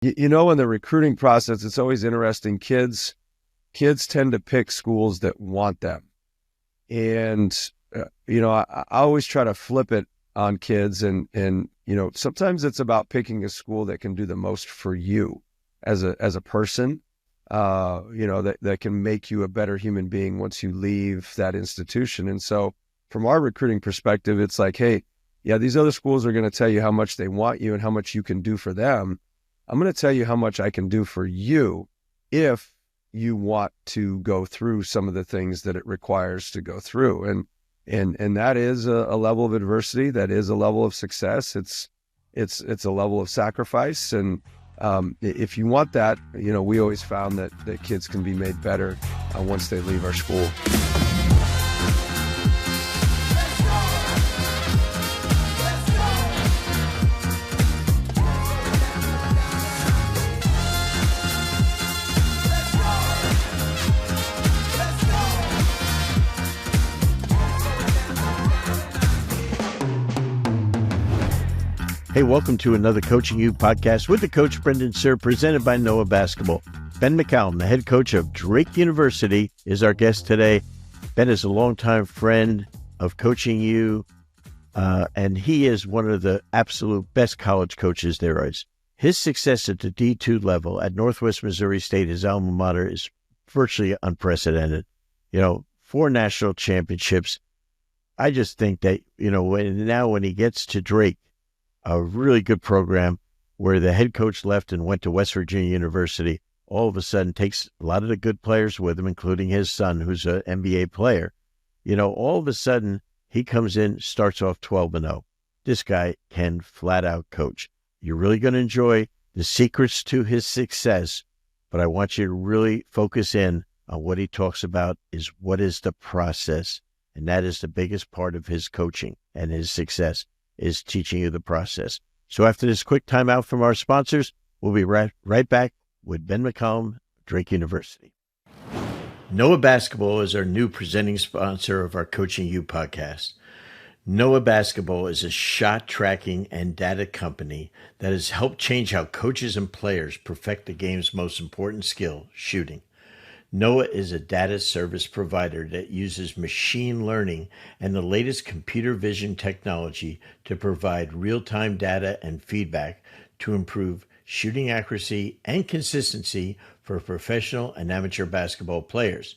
In the recruiting process, it's always interesting. Kids tend to pick schools that want them. And, I always try to flip it on kids. And sometimes it's about picking a school that can do the most for you as a person, that can make you a better human being once you leave that institution. And so from our recruiting perspective, it's like, hey, yeah, these other schools are going to tell you how much they want you and how much you can do for them. I'm going to tell you how much I can do for you if you want to go through some of the things that it requires to go through. And that is a level of adversity. That is a level of success. It's a level of sacrifice. And if you want that, we always found that kids can be made better once they leave our school. Hey, welcome to another Coaching You podcast with the coach Brendan Suhr, presented by Noah Basketball. Ben McCollum, the head coach of Drake University, is our guest today. Ben is a longtime friend of Coaching You, and he is one of the absolute best college coaches there is. His success at the D2 level at Northwest Missouri State, his alma mater, is virtually unprecedented. 4 national championships. I just think that, when he gets to Drake, a really good program where the head coach left and went to West Virginia University, all of a sudden takes a lot of the good players with him, including his son, who's an NBA player. All of a sudden, he comes in, starts off 12-0. This guy can flat out coach. You're really going to enjoy the secrets to his success, but I want you to really focus in on what he talks about is what is the process. And that is the biggest part of his coaching and his success, is teaching you the process. So after this quick timeout from our sponsors, we'll be right back with Ben McCollum, Drake University. Noah Basketball is our new presenting sponsor of our Coaching You podcast. Noah Basketball is a shot tracking and data company that has helped change how coaches and players perfect the game's most important skill, shooting. Noah is a data service provider that uses machine learning and the latest computer vision technology to provide real-time data and feedback to improve shooting accuracy and consistency for professional and amateur basketball players.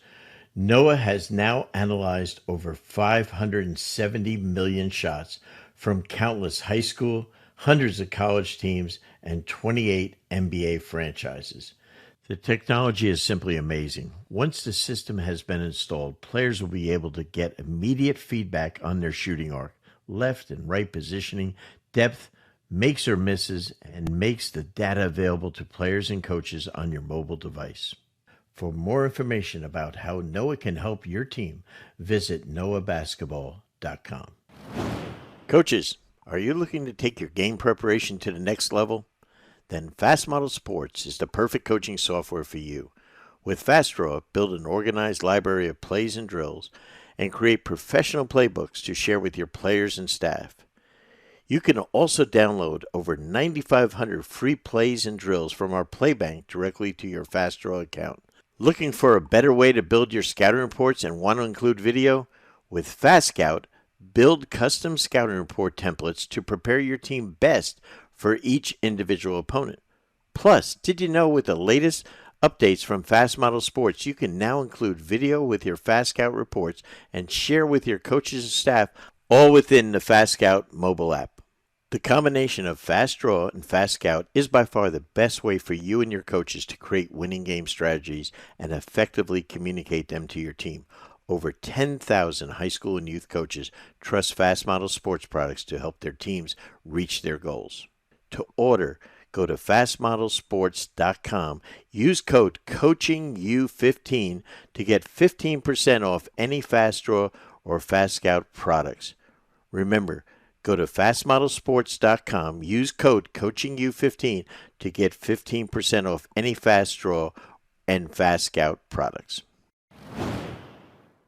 Noah has now analyzed over 570 million shots from countless high school, hundreds of college teams, and 28 NBA franchises. The technology is simply amazing. Once the system has been installed, players will be able to get immediate feedback on their shooting arc, left and right positioning, depth, makes or misses, and makes the data available to players and coaches on your mobile device. For more information about how Noah can help your team, visit noahbasketball.com. Coaches, are you looking to take your game preparation to the next level? Then Fast Model Sports is the perfect coaching software for you. With FastDraw, build an organized library of plays and drills and create professional playbooks to share with your players and staff. You can also download over 9,500 free plays and drills from our playbank directly to your FastDraw account. Looking for a better way to build your scouting reports and want to include video? With FastScout, build custom scouting report templates to prepare your team best for each individual opponent. Plus, did you know with the latest updates from Fast Model Sports, you can now include video with your Fast Scout reports and share with your coaches and staff, all within the Fast Scout mobile app. The combination of Fast Draw and Fast Scout is by far the best way for you and your coaches to create winning game strategies and effectively communicate them to your team. Over 10,000 high school and youth coaches trust Fast Model Sports products to help their teams reach their goals. To order, go to fastmodelsports.com. Use code COACHINGU15 to get 15% off any Fast Draw or Fast Scout products. Remember, go to fastmodelsports.com. Use code COACHINGU15 to get 15% off any Fast Draw and Fast Scout products.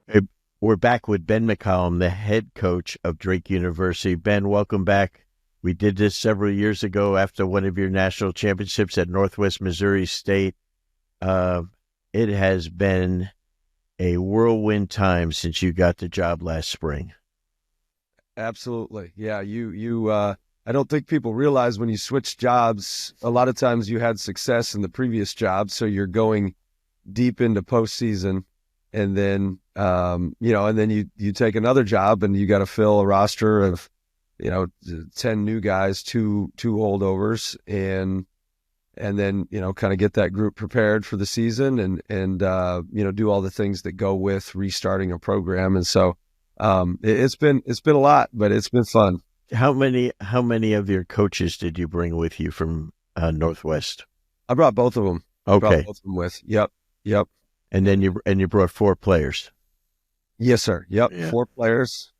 Hey, we're back with Ben McCollum, the head coach of Drake University. Ben, welcome back. We did this several years ago after one of your national championships at Northwest Missouri State. It has been a whirlwind time since you got the job last spring. Absolutely. Yeah. I don't think people realize when you switch jobs, a lot of times you had success in the previous job. So you're going deep into postseason, and then, and then you take another job and you got to fill a roster of, 10 new guys, two holdovers, and then, kind of get that group prepared for the season and do all the things that go with restarting a program. And so, it's been a lot, but it's been fun. How many of your coaches did you bring with you from Northwest? I brought both of them. Okay. Brought both of them with. Yep. And then you brought 4 players. Yes, sir. Yep. Yeah. 4 players.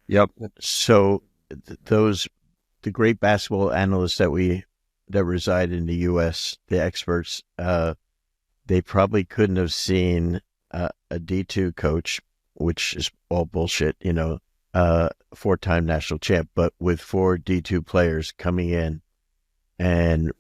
Yep. So the great basketball analysts that reside in the U.S., the experts, they probably couldn't have seen a D2 coach, which is all bullshit, 4-time national champ, but with 4 D2 players coming in and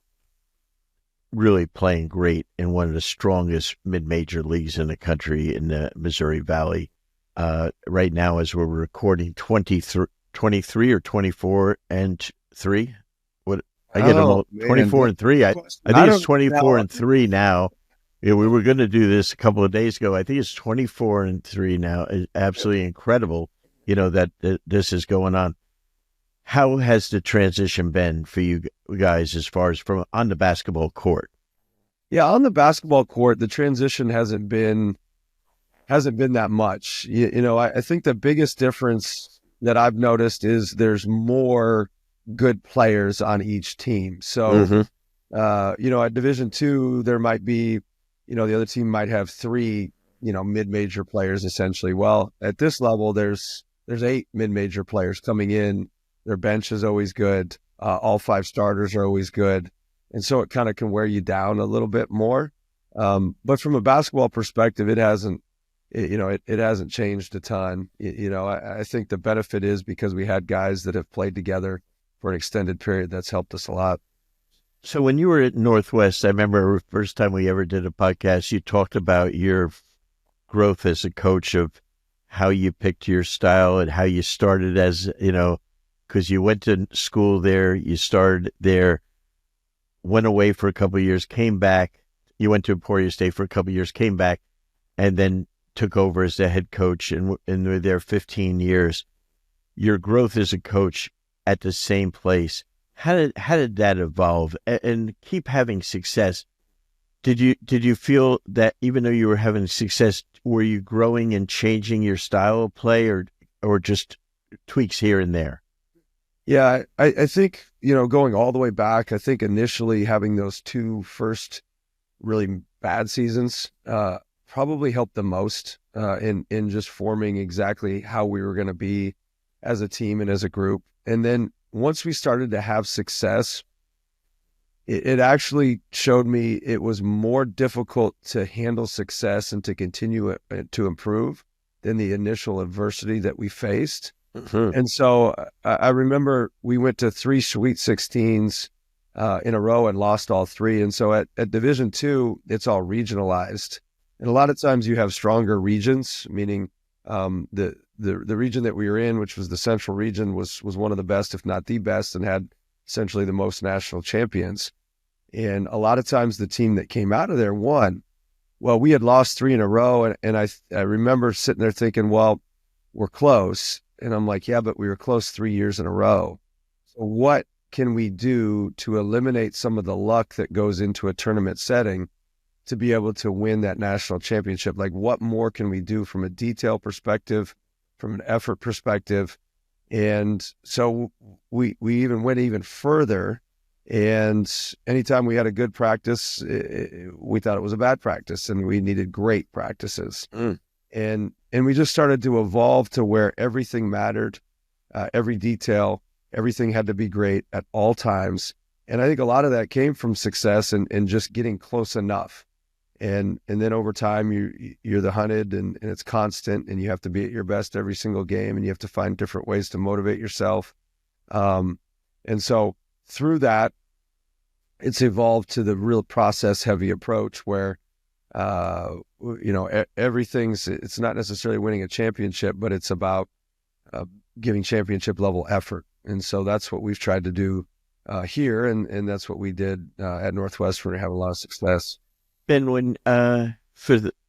really playing great in one of the strongest mid-major leagues in the country in the Missouri Valley. Right now, as we're recording, 23 or 24 and 3. What I get them all 24 and 3. I think it's 24 and 3 now. Yeah, we were going to do this a couple of days ago. I think it's 24 and 3 now. It's absolutely incredible, that this is going on. How has the transition been for you guys as far as from on the basketball court? Yeah, on the basketball court, the transition hasn't been that much. I think the biggest difference that I've noticed is there's more good players on each team. So, at Division II, there might be, the other team might have 3, mid-major players essentially. Well, at this level, there's 8 mid-major players coming in. Their bench is always good. All 5 starters are always good. And so it kind of can wear you down a little bit more. But from a basketball perspective, it hasn't changed a ton. I think the benefit is because we had guys that have played together for an extended period, that's helped us a lot. So when you were at Northwest, I remember the first time we ever did a podcast, you talked about your growth as a coach, of how you picked your style and how you started as, because you went to school there, you started there, went away for a couple of years, came back. You went to Emporia State for a couple of years, came back, and then took over as the head coach and were there 15 years. Your growth as a coach at the same place, how did that evolve and keep having success? Did you feel that even though you were having success, were you growing and changing your style of play, or just tweaks here and there? Yeah, I think, going all the way back, I think initially having those 2 first really bad seasons probably helped the most in just forming exactly how we were going to be as a team and as a group. And then once we started to have success, it actually showed me it was more difficult to handle success and to continue to improve than the initial adversity that we faced. Mm-hmm. And so I remember we went to 3 Sweet 16s in a row and lost all 3. And so at Division II, it's all regionalized. And a lot of times you have stronger regions, meaning the region that we were in, which was the Central region, was one of the best, if not the best, and had essentially the most national champions. And a lot of times the team that came out of there won. Well, we had lost 3 in a row, and I remember sitting there thinking, well, we're close. And I'm like, yeah, but we were close 3 years in a row. So what can we do to eliminate some of the luck that goes into a tournament setting to be able to win that national championship? Like, what more can we do from a detail perspective, from an effort perspective? And so we even went even further. And anytime we had a good practice, we thought it was a bad practice, and we needed great practices. And we just started to evolve to where everything mattered, every detail, everything had to be great at all times. And I think a lot of that came from success and just getting close enough. And then over time, you're the hunted, and it's constant, and you have to be at your best every single game, and you have to find different ways to motivate yourself. And And so through that, it's evolved to the real process heavy approach where, it's not necessarily winning a championship, but it's about giving championship level effort. And so that's what we've tried to do here. And that's what we did at Northwestern and have a lot of success. Ben,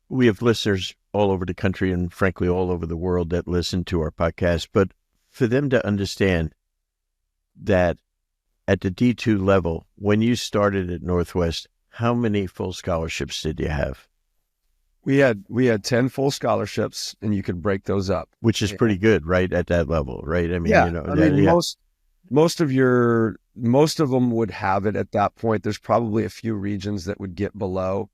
we have listeners all over the country and frankly all over the world that listen to our podcast, but for them to understand that at the D2 level, when you started at Northwest, how many full scholarships did you have? We had 10 full scholarships, and you could break those up, which is pretty good, right? At that level, right? I mean, most of them would have it at that point. There's probably a few regions that would get below.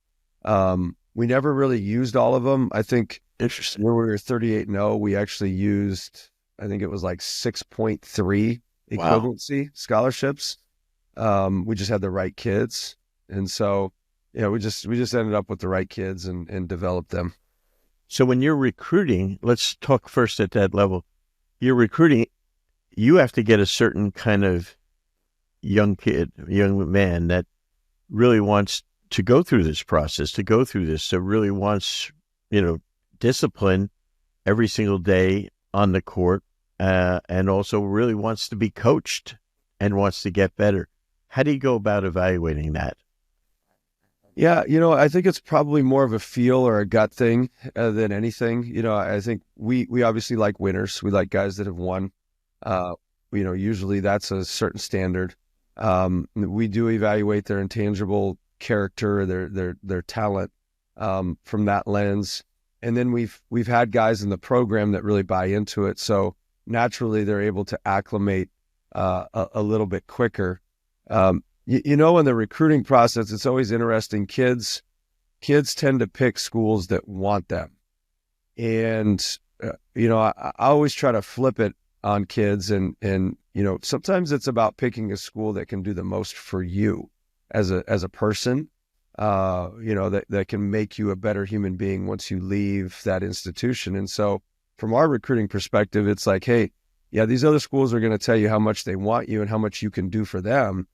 We never really used all of them. I think interesting. When we were 38-0, we actually used, I think it was like 6.3 equivalency scholarships. We just had the right kids. And so, we just ended up with the right kids and developed them. So when you're recruiting, let's talk first at that level. You're recruiting, you have to get a certain kind of young man that really wants to go through this process, so really wants, discipline every single day on the court, and also really wants to be coached and wants to get better. How do you go about evaluating that? Yeah, I think it's probably more of a feel or a gut thing than anything. I think we obviously like winners. We like guys that have won. Usually that's a certain standard. We do evaluate their intangible character, their talent from that lens. And then we've had guys in the program that really buy into it. So naturally they're able to acclimate a little bit quicker. In the recruiting process, it's always interesting. Kids tend to pick schools that want them. And, I always try to flip it on kids and sometimes it's about picking a school that can do the most for you as a person, that can make you a better human being once you leave that institution. And so from our recruiting perspective, it's like, hey, yeah, these other schools are going to tell you how much they want you and how much you can do for them.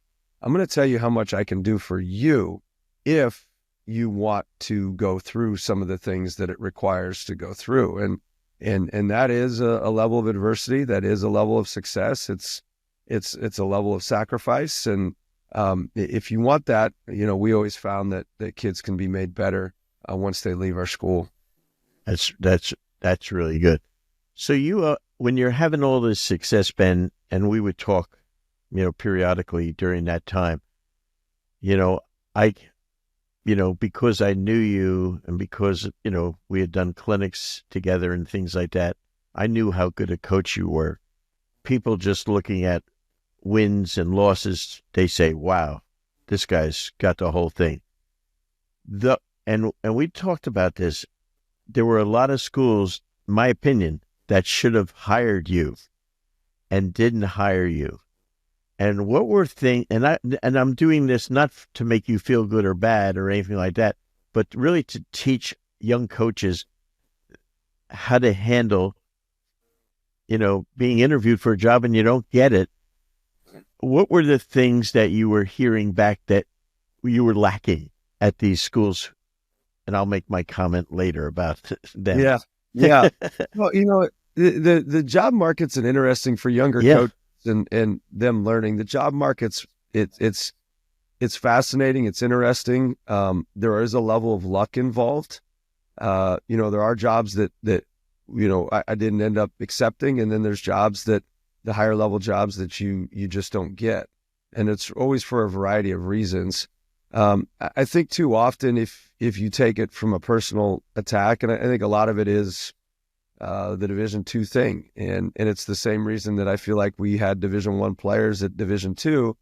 I'm going to tell you how much I can do for you if you want to go through some of the things that it requires to go through. And that is a level of adversity. That is a level of success. It's a level of sacrifice. And if you want that, we always found that kids can be made better once they leave our school. That's really good. So you, when you're having all this success, Ben, and we would talk, periodically during that time, because I knew you and because, we had done clinics together and things like that, I knew how good a coach you were. People just looking at wins and losses, they say, wow, this guy's got the whole thing. And we talked about this. There were a lot of schools, in my opinion, that should have hired you and didn't hire you. And what were things, and I'm doing this not to make you feel good or bad or anything like that, but really to teach young coaches how to handle, being interviewed for a job and you don't get it. What were the things that you were hearing back that you were lacking at these schools? And I'll make my comment later about them. Yeah. Well, the job market's an interesting for younger coaches. And them learning. The job market's it's fascinating. It's interesting. There is a level of luck involved. There are jobs that I didn't end up accepting, and then there's jobs that the higher level jobs that you just don't get, and it's always for a variety of reasons. I think too often if you take it from a personal attack, and I think a lot of it is the Division II thing. And it's the same reason that I feel like we had Division I players at Division II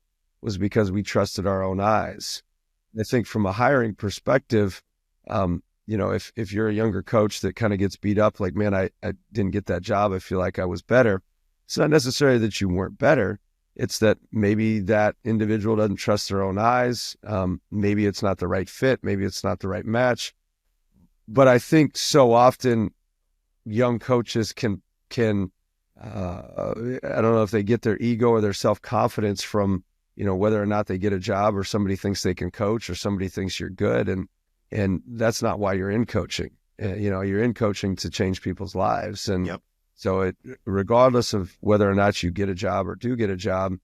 was because we trusted our own eyes. I think from a hiring perspective, if you're a younger coach that kind of gets beat up, like, man, I didn't get that job, I feel like I was better. It's not necessarily that you weren't better. It's that maybe that individual doesn't trust their own eyes. Maybe it's not the right fit. Maybe it's not the right match. But I think so often young coaches can I don't know if they get their ego or their self-confidence from, whether or not they get a job, or somebody thinks they can coach, or somebody thinks you're good. And that's not why you're in coaching. You're in coaching to change people's lives. And Yep. so regardless of whether or not you get a job or do get a job,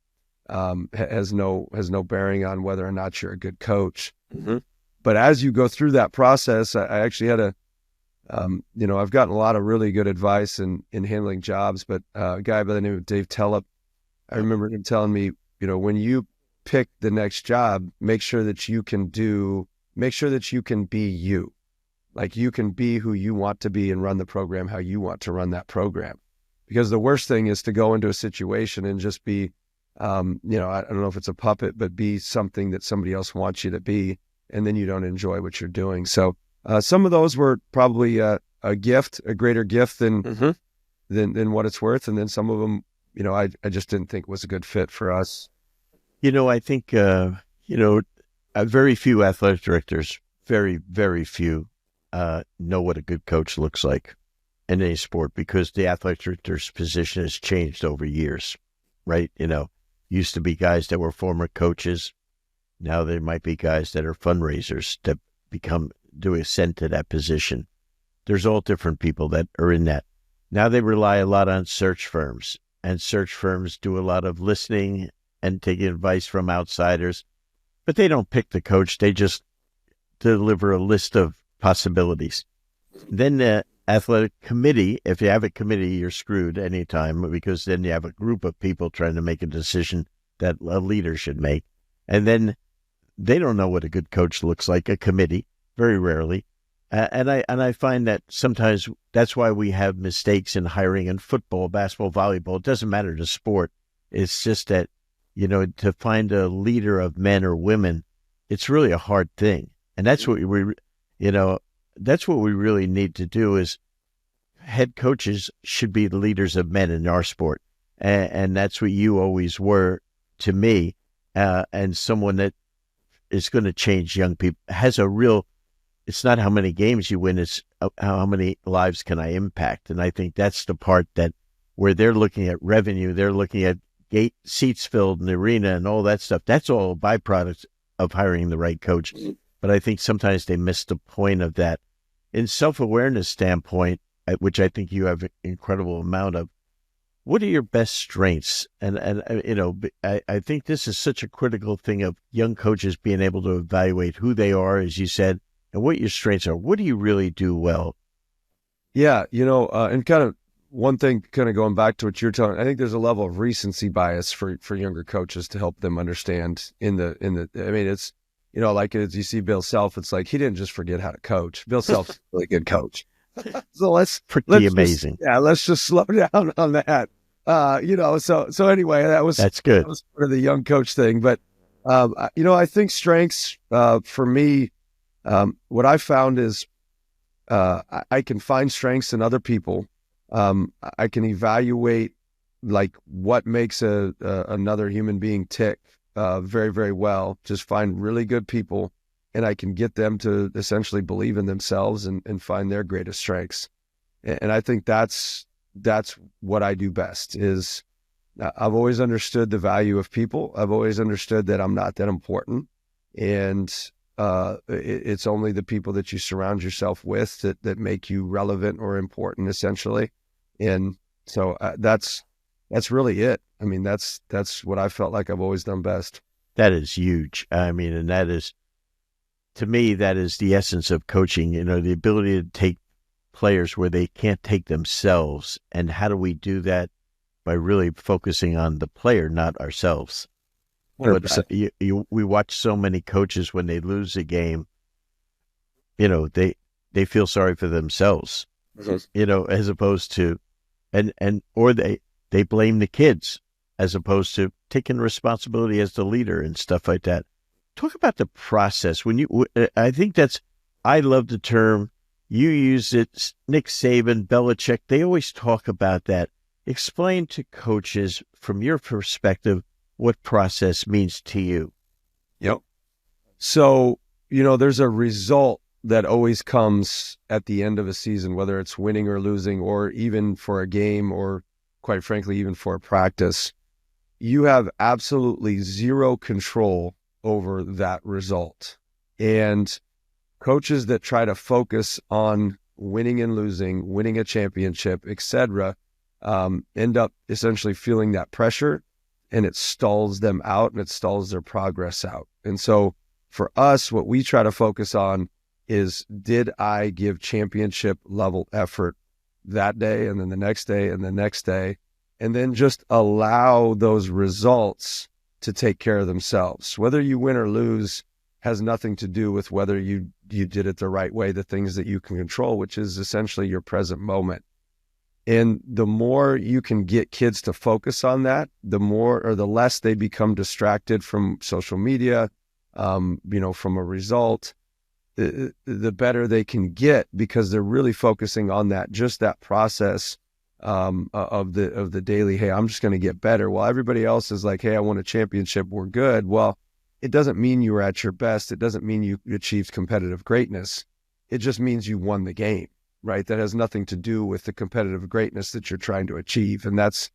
has no bearing on whether or not you're a good coach. Mm-hmm. But as you go through that process, I actually had I've gotten a lot of really good advice in handling jobs, but a guy by the name of Dave Tellep, I remember him telling me, when you pick the next job, make sure that you can be you. Like, you can be who you want to be and run the program how you want to run that program. Because the worst thing is to go into a situation and just be, I don't know if it's a puppet, but be something that somebody else wants you to be, and then you don't enjoy what you're doing. So some of those were probably a greater gift than what it's worth. And then some of them, I just didn't think was a good fit for us. I think, very few athletic directors, very, very few, know what a good coach looks like in any sport, because the athletic director's position has changed over years, right? Used to be guys that were former coaches. Now there might be guys that are fundraisers that ascend to that position. There's all different people that are in that. Now they rely a lot on search firms, and search firms do a lot of listening and taking advice from outsiders, but they don't pick the coach. They just deliver a list of possibilities. Then the athletic committee, if you have a committee, you're screwed anytime, because then you have a group of people trying to make a decision that a leader should make. And then they don't know what a good coach looks like, a committee, very rarely. And I find that sometimes that's why we have mistakes in hiring in football, basketball, volleyball. It doesn't matter the sport. It's just that, to find a leader of men or women, it's really a hard thing. And that's what that's what we really need to do. Is head coaches should be the leaders of men in our sport. And that's what you always were to me. And someone that is going to change young people, it's not how many games you win, it's how many lives can I impact. And I think that's the part where they're looking at revenue, they're looking at seats filled in the arena and all that stuff. That's all a byproduct of hiring the right coach. But I think sometimes they miss the point of that. In self-awareness standpoint, which I think you have an incredible amount of, what are your best strengths? And I think this is such a critical thing of young coaches being able to evaluate who they are, as you said, and what your strengths are. What do you really do well? Yeah, and kind of one thing, kind of going back to what you're telling, I think there's a level of recency bias for younger coaches to help them understand I mean, it's, like as you see Bill Self, it's like he didn't just forget how to coach. Bill Self's a really good coach. So let's amazing. Let's just slow down on that. So anyway, that's good. That was part of the young coach thing. But I think strengths for me, what I found is I can find strengths in other people. I can evaluate like what makes another human being tick very, very well. Just find really good people, and I can get them to essentially believe in themselves and find their greatest strengths. And I think that's what I do best. Is I've always understood the value of people. I've always understood that I'm not that important, and it's only the people that you surround yourself with that make you relevant or important, essentially. And so that's really it. I mean, that's what I felt like I've always done best. That is huge. I mean, and that is, to me, that is the essence of coaching, the ability to take players where they can't take themselves. And how do we do that? By really focusing on the player, not ourselves. 100%. But we watch so many coaches when they lose a game, they feel sorry for themselves, as opposed to, or they blame the kids as opposed to taking responsibility as the leader and stuff like that. Talk about the process. I love the term, you use it, Nick Saban, Belichick, they always talk about that. Explain to coaches from your perspective what process means to you. Yep. So, there's a result that always comes at the end of a season, whether it's winning or losing, or even for a game or quite frankly, even for a practice, you have absolutely zero control over that result. And coaches that try to focus on winning and losing, winning a championship, etc., end up essentially feeling that pressure, and it stalls them out and it stalls their progress out. And so for us, what we try to focus on is, did I give championship level effort that day and then the next day and the next day, and then just allow those results to take care of themselves. Whether you win or lose has nothing to do with whether you did it the right way, the things that you can control, which is essentially your present moment. And the more you can get kids to focus on that, the more or the less they become distracted from social media, from a result, the better they can get, because they're really focusing on that, just that process of the daily, hey, I'm just going to get better. While everybody else is like, hey, I won a championship, we're good. Well, it doesn't mean you were at your best. It doesn't mean you achieved competitive greatness. It just means you won the game, right? That has nothing to do with the competitive greatness that you're trying to achieve. And that's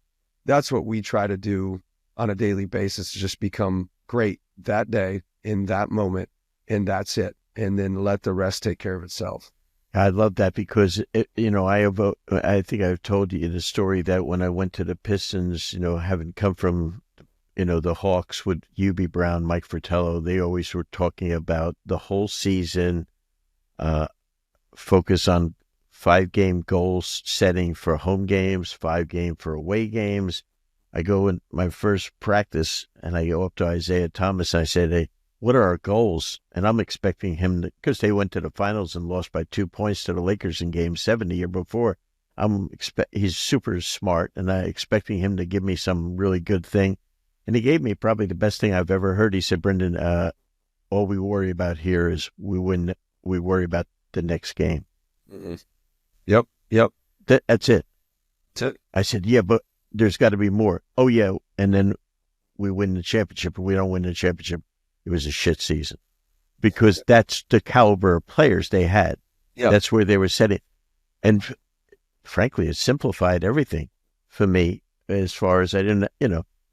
what we try to do on a daily basis, to just become great that day in that moment, and that's it. And then let the rest take care of itself. I love that, because, I think I've told you the story that when I went to the Pistons, having come from, the Hawks with Hubie Brown, Mike Fratello, they always were talking about the whole season, focus on 5-game goals setting for home games, 5-game for away games. I go in my first practice and I go up to Isaiah Thomas and I said, hey, what are our goals? And I'm expecting him to, because they went to the finals and lost by 2 points to the Lakers in Game 7 the year before. He's super smart, and I'm expecting him to give me some really good thing. And he gave me probably the best thing I've ever heard. He said, Brendan, all we worry about here is we win. We worry about the next game. Mm-hmm. Yep. That's it. That's it. I said, yeah, but there's got to be more. Oh, yeah. And then we win the championship, and we don't win the championship. It was a shit season, because that's the caliber of players they had. Yep. That's where they were setting. And frankly, it simplified everything for me, as far as I didn't,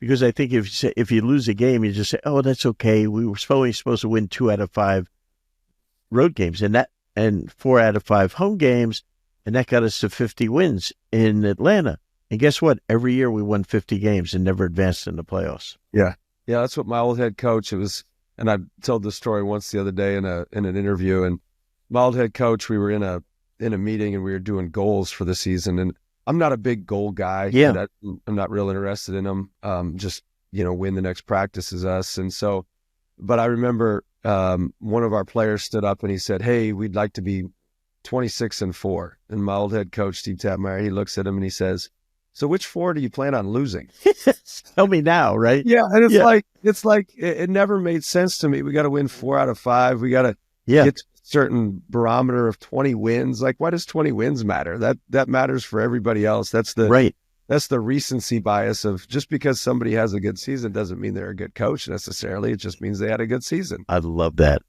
because I think if you lose a game, you just say, oh, that's okay. We were supposed to win 2 out of 5 road games and 4 out of 5 home games. And that got us to 50 wins in Atlanta. And guess what? Every year we won 50 games and never advanced in the playoffs. Yeah. Yeah. That's what my old head coach, and I told this story once the other day in an interview, and my old head coach, we were in a meeting and we were doing goals for the season. And I'm not a big goal guy. Yeah. I'm not real interested in them. Just, win the next practice is us. And so, but I remember one of our players stood up and he said, hey, we'd like to be 26-4. And my old head coach, Steve Tapmeyer, he looks at him and he says, so which 4 do you plan on losing? Tell me now, right? Yeah. And it's like, it never made sense to me. We got to win 4 out of 5. We got to get to a certain barometer of 20 wins. Like, why does 20 wins matter? That matters for everybody else. That's the recency bias of, just because somebody has a good season doesn't mean they're a good coach necessarily. It just means they had a good season. I love that.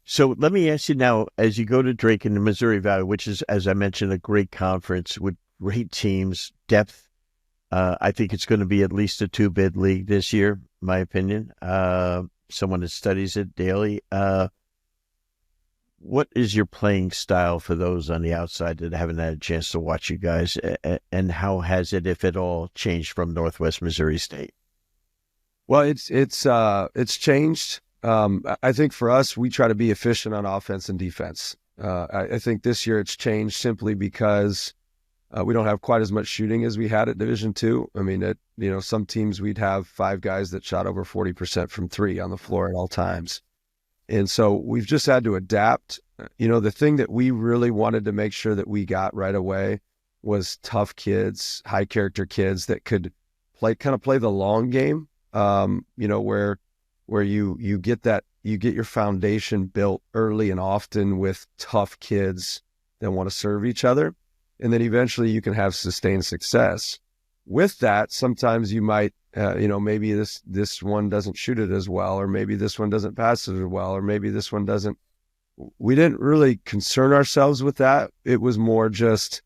So let me ask you now, as you go to Drake in the Missouri Valley, which is, as I mentioned, a great conference with great teams, depth. I think it's going to be at least a 2-bid league this year, in my opinion. Someone that studies it daily. What is your playing style for those on the outside that haven't had a chance to watch you guys? And how has it, if at all, changed from Northwest Missouri State? Well, it's changed. I think for us, we try to be efficient on offense and defense. I think this year it's changed simply because we don't have quite as much shooting as we had at Division II. I mean, some teams we'd have 5 guys that shot over 40% from 3 on the floor at all times. And so we've just had to adapt. The thing that we really wanted to make sure that we got right away was tough kids, high character kids that could play the long game, where you get your foundation built early and often with tough kids that want to serve each other. And then eventually you can have sustained success. With that, sometimes you might, maybe this one doesn't shoot it as well, or maybe this one doesn't pass it as well, or maybe this one doesn't. We didn't really concern ourselves with that. It was more just,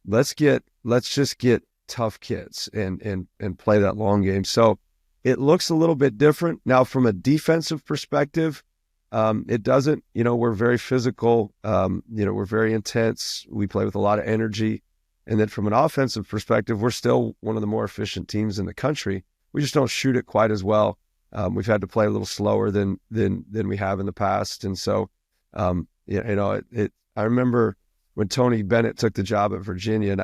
let's just get tough kids and play that long game. So it looks a little bit different. Now, from a defensive perspective, it doesn't, we're very physical. We're very intense. We play with a lot of energy. And then from an offensive perspective, we're still one of the more efficient teams in the country. We just don't shoot it quite as well. We've had to play a little slower than we have in the past. And so, I remember when Tony Bennett took the job at Virginia, and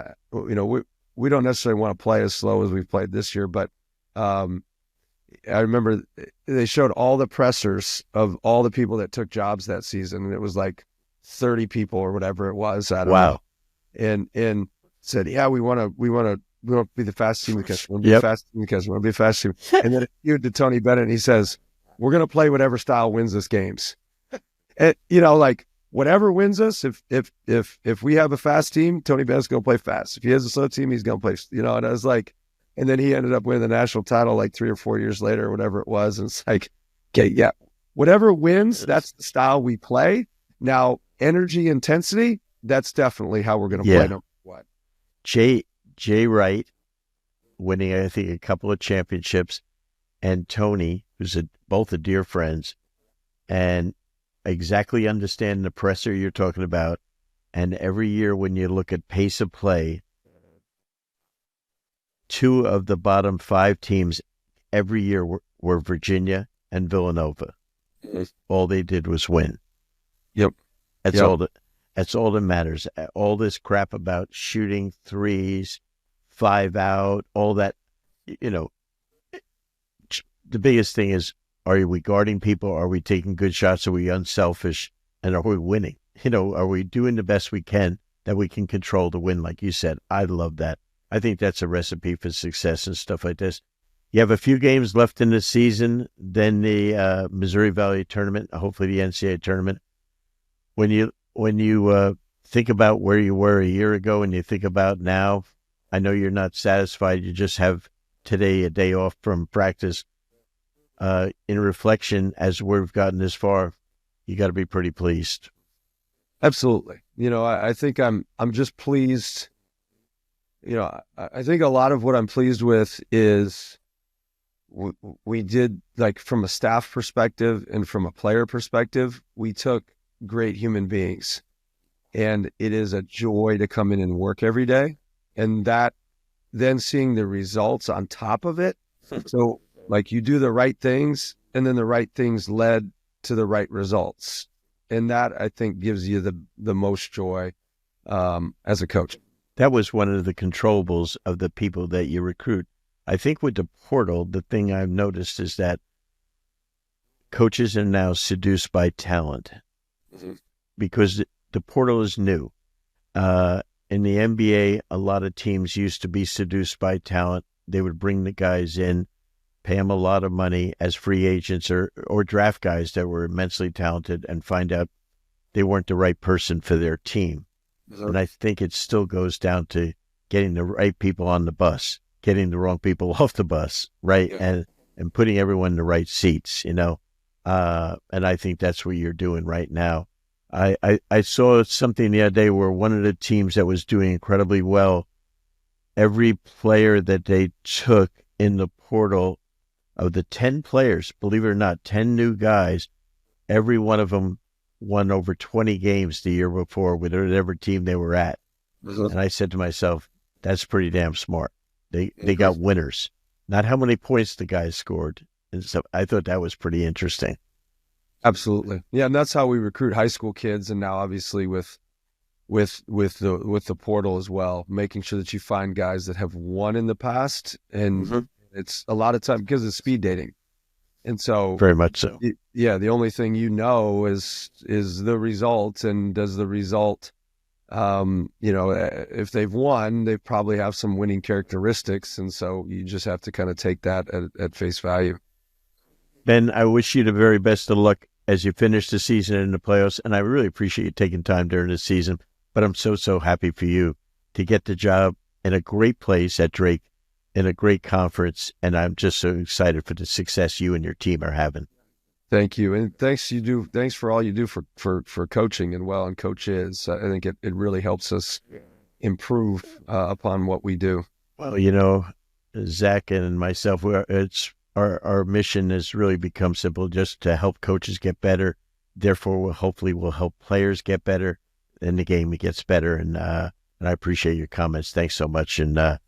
we don't necessarily want to play as slow as we've played this year, but I remember they showed all the pressers of all the people that took jobs that season, and it was like 30 people or whatever it was. I don't know. And said, yeah, we want to be the fastest team in the country. We want to be the fastest team in the country. We want to be the fastest team. And then you to Tony Bennett, and he says, we're going to play whatever style wins us games. And, whatever wins us, if we have a fast team, Tony Bennett's going to play fast. If he has a slow team, he's going to play, and I was like, and then he ended up winning the national title like 3 or 4 years later or whatever it was. And it's like, okay, yeah, whatever wins, that's the style we play. Now, energy, intensity, that's definitely how we're going to play. No matter what. Jay Wright winning, I think, a couple of championships, and Tony, who's both dear friends, and exactly understand the presser you're talking about. And every year when you look at pace of play, 2 of the bottom 5 teams every year were Virginia and Villanova. All they did was win. Yep. That's all that matters. All this crap about shooting threes, 5 out, all that, the biggest thing is, are we guarding people? Are we taking good shots? Are we unselfish? And are we winning? Are we doing the best we can that we can control the win? Like you said, I love that. I think that's a recipe for success and stuff like this. You have a few games left in the season, then the Missouri Valley tournament, hopefully the NCAA tournament. When you think about where you were a year ago and you think about now, I know you're not satisfied. You just have today a day off from practice. In reflection, as we've gotten this far, you got to be pretty pleased. Absolutely. I think I'm just pleased. I think a lot of what I'm pleased with is we did, like, from a staff perspective and from a player perspective, we took great human beings, and it is a joy to come in and work every day, and that then seeing the results on top of it. So, like, you do the right things, and then the right things led to the right results. And that, I think, gives you the most joy as a coach. That was one of the controllables of the people that you recruit. I think with the portal, the thing I've noticed is that coaches are now seduced by talent because the portal is new. In the NBA, a lot of teams used to be seduced by talent. They would bring the guys in, pay them a lot of money as free agents or draft guys that were immensely talented and find out they weren't the right person for their team. And I think it still goes down to getting the right people on the bus, getting the wrong people off the bus, right? Yeah. And putting everyone in the right seats, and I think that's what you're doing right now. I saw something the other day where one of the teams that was doing incredibly well, every player that they took in the portal, of the 10 players, believe it or not, 10 new guys, every one of them won over 20 games the year before with whatever team they were at. And I said to myself, that's pretty damn smart. They got winners, not how many points the guys scored. And so I thought that was pretty interesting. Absolutely. Yeah. And that's how we recruit high school kids. And now obviously with the portal as well, making sure that you find guys that have won in the past. And it's a lot of time because of speed dating. And so very much so. The only thing is the result, and does the result, if they've won, they probably have some winning characteristics, and so you just have to kind of take that at face value. Ben, I wish you the very best of luck as you finish the season in the playoffs, and I really appreciate you taking time during the season. But I'm so happy for you to get the job in a great place at Drake, in a great conference, and I'm just so excited for the success you and your team are having. Thank you, and thanks for all you do for coaching and coaches. I think it really helps us improve upon what we do. Well, Zach and myself, it's our mission has really become simple, just to help coaches get better. Therefore, hopefully we'll help players get better, and the game gets better. And I appreciate your comments. Thanks so much, and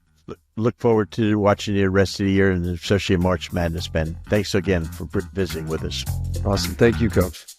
look forward to watching the rest of the year, and especially March Madness, Ben. Thanks again for visiting with us. Awesome. Thank you, Coach.